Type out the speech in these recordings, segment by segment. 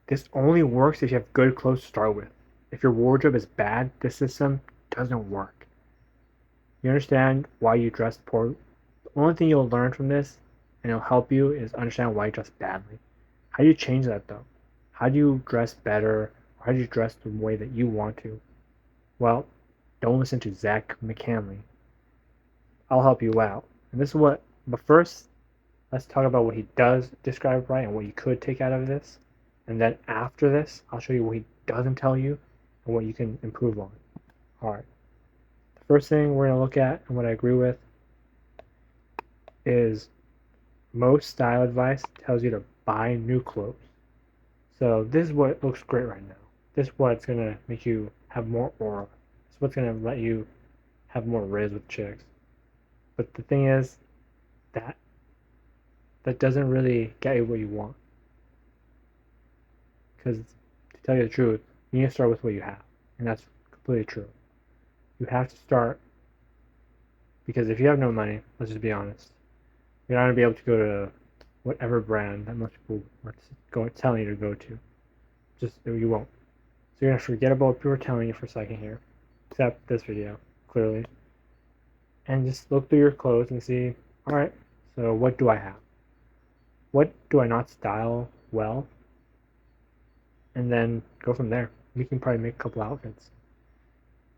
This only works if you have good clothes to start with. If your wardrobe is bad, this system doesn't work. You understand why you dress poor. The only thing you'll learn from this, and it'll help you, is understand why you dress badly. How do you change that though? How do you dress better? Or how do you dress the way that you want to? Well, don't listen to Zach McCanley. I'll help you out. And this is what, but first, let's talk about what he does describe right and what you could take out of this. And then after this, I'll show you what he doesn't tell you and what you can improve on. Alright. The first thing we're going to look at and what I agree with is most style advice tells you to buy new clothes. So this is what looks great right now. This is what's going to make you have more aura. This is what's going to let you have more riz with chicks. But the thing is, that that doesn't really get you what you want. Because to tell you the truth, you need to start with what you have, and that's completely true. You have to start because if you have no money, let's just be honest, you're not gonna be able to go to whatever brand that most people are telling you to go to. Just you won't. So you're gonna forget about what people are telling you for a second here, except this video, clearly, and just look through your clothes and see, all right, so what do I have? What do I not style well? And then go from there. You can probably make a couple outfits.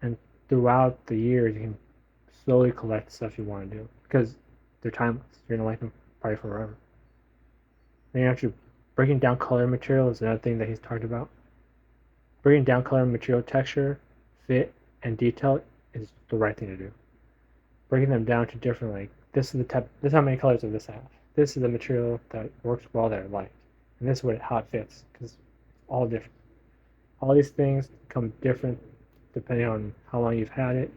And throughout the years, you can slowly collect stuff you want to do because they're timeless. You're gonna like them probably forever. Then you're actually breaking down color material is another thing that he's talked about. Breaking down color material texture, fit, and detail is the right thing to do. Breaking them down to different like this is the type this is how many colors of this I have. This is the material that works well that I like. And this is what how it fits because it's all different. All these things come different depending on how long you've had it,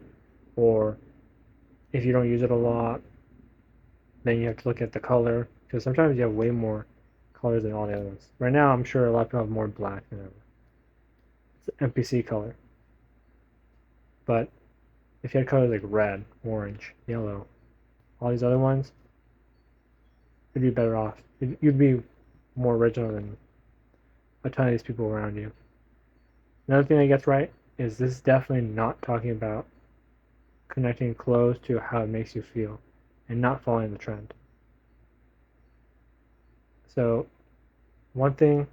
or if you don't use it a lot, then you have to look at the color because sometimes you have way more colors than all the others. Right now, I'm sure a lot of people have more black than ever. It's an NPC color, but if you had colors like red, orange, yellow, all these other ones, you'd be better off. You'd be more original than a ton of these people around you. Another thing that gets right is this is definitely not talking about connecting clothes to how it makes you feel and not following the trend. So, one thing,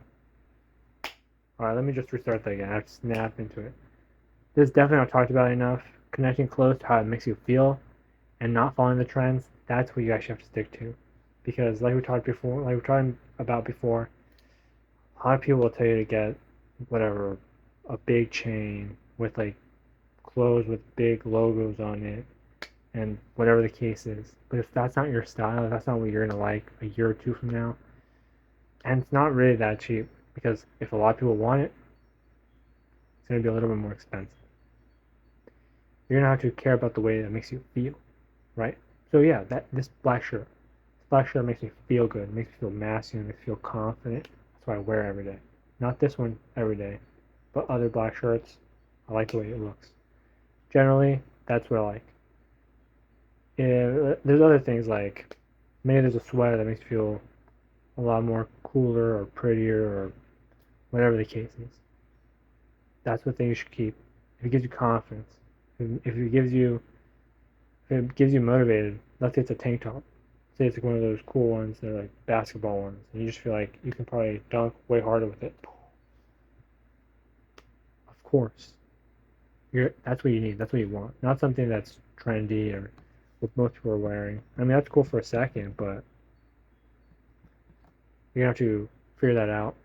alright, let me just restart that again. I have to snap into it. This is definitely not talked about enough. Connecting clothes to how it makes you feel and not following the trends, that's what you actually have to stick to. Because, like we talked before, like we are talking about before, a lot of people will tell you to get whatever, a big chain with like clothes with big logos on it and whatever the case is. But if that's not your style, if that's not what you're gonna like a year or two from now, and it's not really that cheap because if a lot of people want it, it's gonna be a little bit more expensive. You're gonna have to care about the way that makes you feel, right? So yeah, that this black shirt makes me feel good, it makes me feel masculine, makes me feel confident. That's why I wear it every day. Not this one every day, but other black shirts. I like the way it looks. Generally, that's what I like. Yeah, there's other things like maybe there's a sweater that makes you feel a lot more cooler or prettier or whatever the case is. That's what thing you should keep. If it gives you confidence, if it gives you motivated, let's say it's a tank top. Say it's like one of those cool ones, they're like basketball ones, and you just feel like you can probably dunk way harder with it. Of course, that's what you need. That's what you want. Not something that's trendy or what most people are wearing. I mean, that's cool for a second, but you're gonna have to figure that out.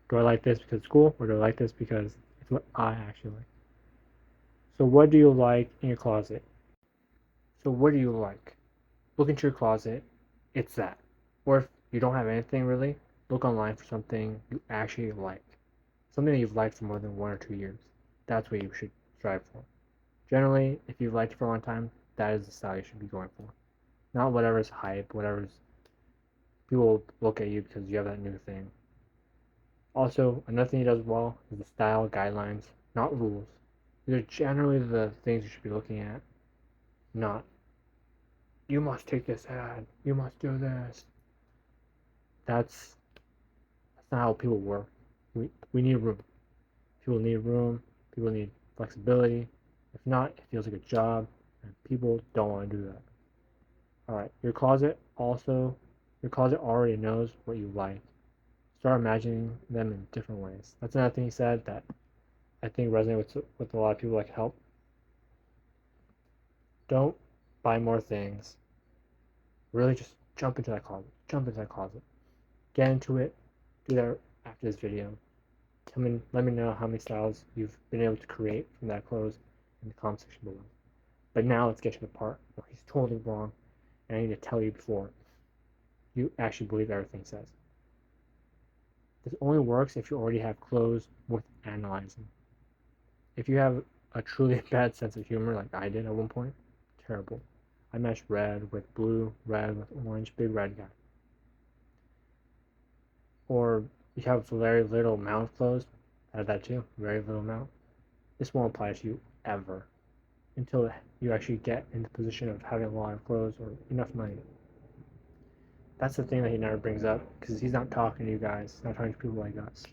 Do I like this because it's cool, or do I like this because it's what I actually like? So, what do you like in your closet? So, what do you like? Look into your closet. It's that. Or if you don't have anything really, look online for something you actually like. Something that you've liked for more than 1 or 2 years. That's what you should strive for. Generally, if you've liked it for a long time, that is the style you should be going for. Not whatever's hype, whatever's people look at you because you have that new thing. Also, another thing he does well is the style guidelines, not rules. These are generally the things you should be looking at, not you must take this ad, you must do this. That's not how people work. We need room. People need room. People need flexibility. If not, it feels like a job, and people don't want to do that. All right, your closet already knows what you like. Start imagining them in different ways. That's another thing he said that I think resonates with a lot of people. Like, help. Don't buy more things. Really, just jump into that closet. Jump into that closet. Get into it. Do that after this video. Let me know how many styles you've been able to create from that clothes in the comment section below. But now let's get to the part where he's totally wrong, and I need to tell you before you actually believe everything he says. This only works if you already have clothes worth analyzing. If you have a truly bad sense of humor like I did at one point, terrible. I matched red with blue, red with orange, big red guy. Or you have very little amount of clothes, I have that too, very little amount. This won't apply to you ever until you actually get in the position of having a lot of clothes or enough money. That's the thing that he never brings up because he's not talking to you guys, he's not talking to people like us.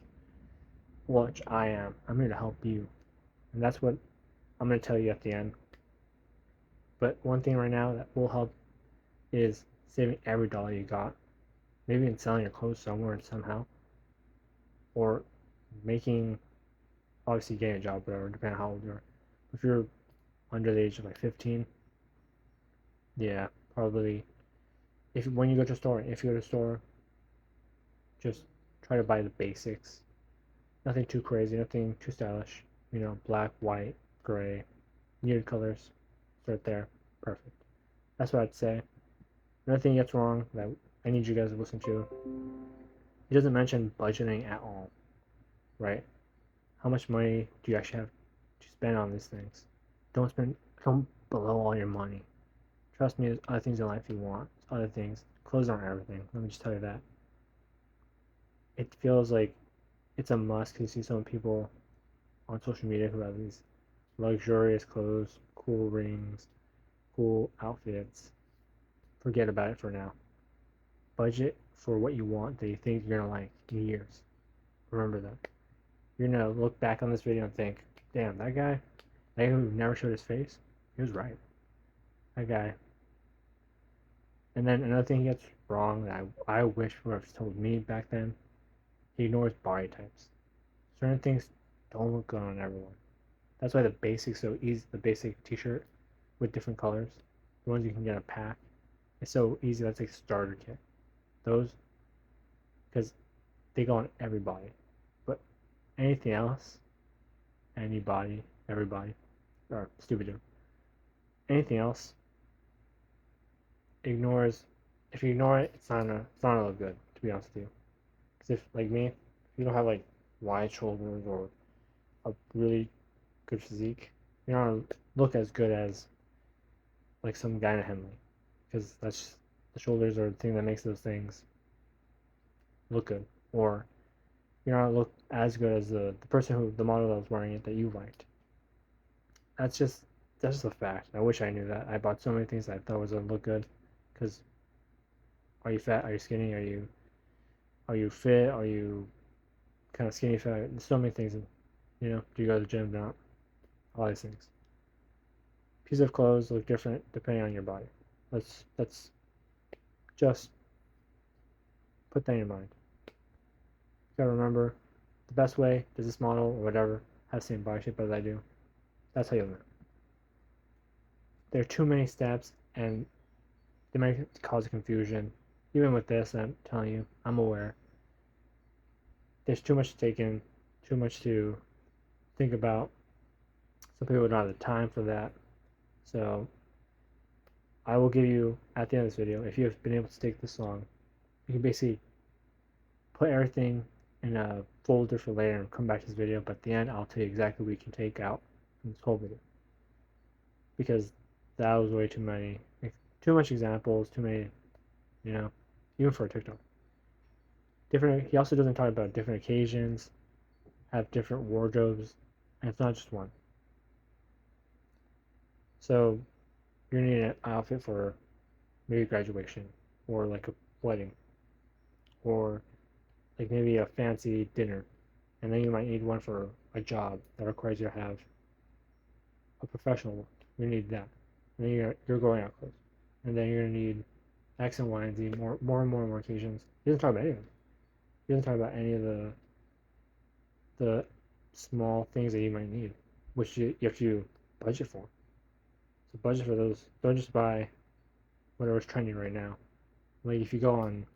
Which I am. I'm here to help you. And that's what I'm going to tell you at the end. But one thing right now that will help is saving every dollar you got. Maybe in selling your clothes somewhere and somehow. Or making, obviously getting a job, whatever, depending on how old you are. If you're under the age of like 15, yeah, probably. When you go to a store, if you go to a store, just try to buy the basics. Nothing too crazy, nothing too stylish. You know, black, white, gray, muted colors. Start there. Perfect. That's what I'd say. Another thing he gets wrong that I need you guys to listen to. He doesn't mention budgeting at all, right? How much money do you actually have to spend on these things? Don't blow all your money. Trust me, there's other things in life you want. Other things. Clothes aren't everything. Let me just tell you that. It feels like it's a must because you see some people on social media who have these luxurious clothes, cool rings, cool outfits. Forget about it for now. Budget for what you want that you think you're gonna like in years. Remember that. You're gonna look back on this video and think, damn, that guy who never showed his face, he was right. That guy. And then another thing he gets wrong that I wish would have told me back then, he ignores body types. Certain things don't look good on everyone. That's why the basics so easy. The basic t-shirt with different colors, the ones you can get a pack, it's so easy. That's like a starter kit. Those, because they go on everybody. But anything else, anybody, everybody, or stupid dude. Anything else ignores. If you ignore it, it's not gonna look good. To be honest with you, because if like me, if you don't have like wide shoulders or a really good physique, you're not gonna look as good as like some guy in a Henley, because that's the shoulders are the thing that makes those things look good, or you're not look as good as the person the model that was wearing it that you liked. That's just a fact. I wish I knew that. I bought so many things that I thought was gonna look good, because are you fat? Are you skinny? Are you fit? Are you kind of skinny fat? There's so many things. You know, do you go to the gym? Not all these things. Pieces of clothes look different depending on your body. Let's just put that in your mind. You gotta remember, the best way does this model or whatever have the same body shape as I do. That's how you'll know. There are too many steps and they might cause confusion. Even with this, I'm telling you, I'm aware. There's too much to take in, too much to think about. Some people don't have the time for that. So I will give you, at the end of this video, if you have been able to take this long, you can basically put everything in a folder for later and come back to this video, but at the end I'll tell you exactly what you can take out from this whole video. Because that was way too many, too much examples, too many, you know, even for a TikTok. He also doesn't talk about different occasions, have different wardrobes, and it's not just one. So you're gonna need an outfit for maybe graduation, or like a wedding, or like maybe a fancy dinner, and then you might need one for a job that requires you to have a professional one. You need that, and then you're going out clothes, and then you're gonna need X and Y and Z more occasions. He doesn't talk about any of them. He doesn't talk about any of the small things that you might need, which you have to budget for. So budget for those. Don't just buy whatever's trending right now. Like if you go on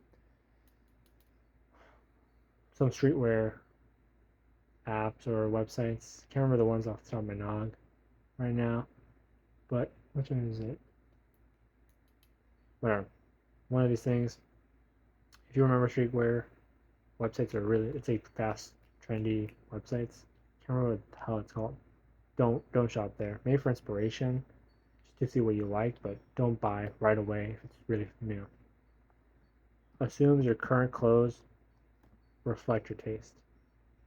some streetwear apps or websites, can't remember the ones off the top of my nog right now, but which one is it? Whatever. One of these things. If you remember streetwear websites are really, it's like fast, trendy websites. Can't remember what the hell it's called. Don't shop there. Maybe for inspiration, just to see what you like, but don't buy right away if it's really new. Assumes your current clothes reflect your taste.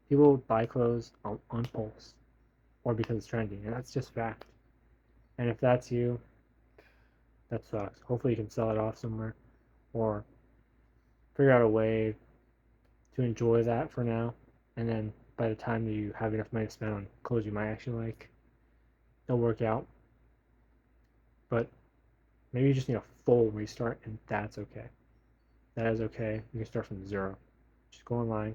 People buy clothes on impulse or because it's trendy, and that's just fact. And if that's you, that sucks. Hopefully you can sell it off somewhere or figure out a way to enjoy that for now, and then by the time you have enough money to spend on clothes you might actually like, they'll work out. But maybe you just need a full restart, and that's okay. That is okay. You can start from zero. Just go online,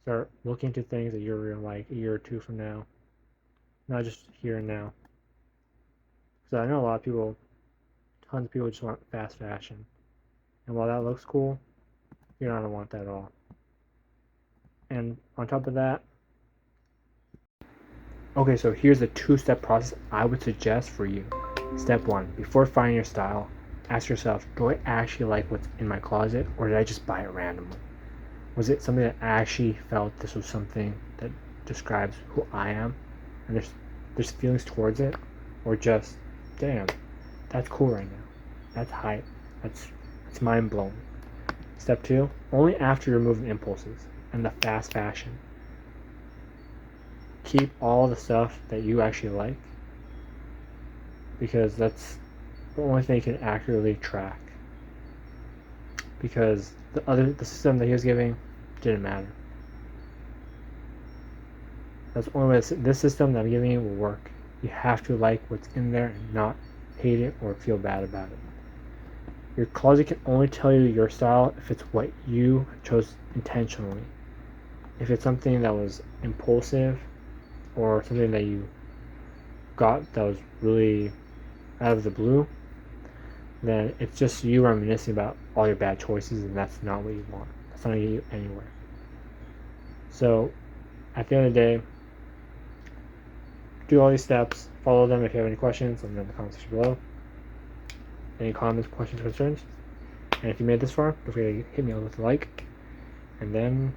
start looking into things that you're gonna like a year or two from now, not just here and now. Because I know a lot of people, tons of people just want fast fashion, and while that looks cool, you're not gonna want that at all. And on top of that, okay, so here's the two-step process I would suggest for you. Step one, before finding your style, ask yourself, do I actually like what's in my closet, or did I just buy it randomly? Was it something that I actually felt this was something that describes who I am, and there's feelings towards it, or just, damn, that's cool right now. That's hype. That's mind blowing. Step two, only after you're removing impulses and the fast fashion. Keep all the stuff that you actually like, because that's the only thing you can accurately track. Because the system that he was giving didn't matter. That's the only way this system that I'm giving you will work. You have to like what's in there and not hate it or feel bad about it. Your closet can only tell you your style if it's what you chose intentionally. If it's something that was impulsive or something that you got that was really out of the blue, then it's just you reminiscing about all your bad choices, and that's not what you want. That's not going to get you anywhere. So, at the end of the day, do all these steps, follow them. If you have any questions, let me know in the comment section below. Any comments, questions, concerns. And if you made this far, don't forget to hit me with a like. And then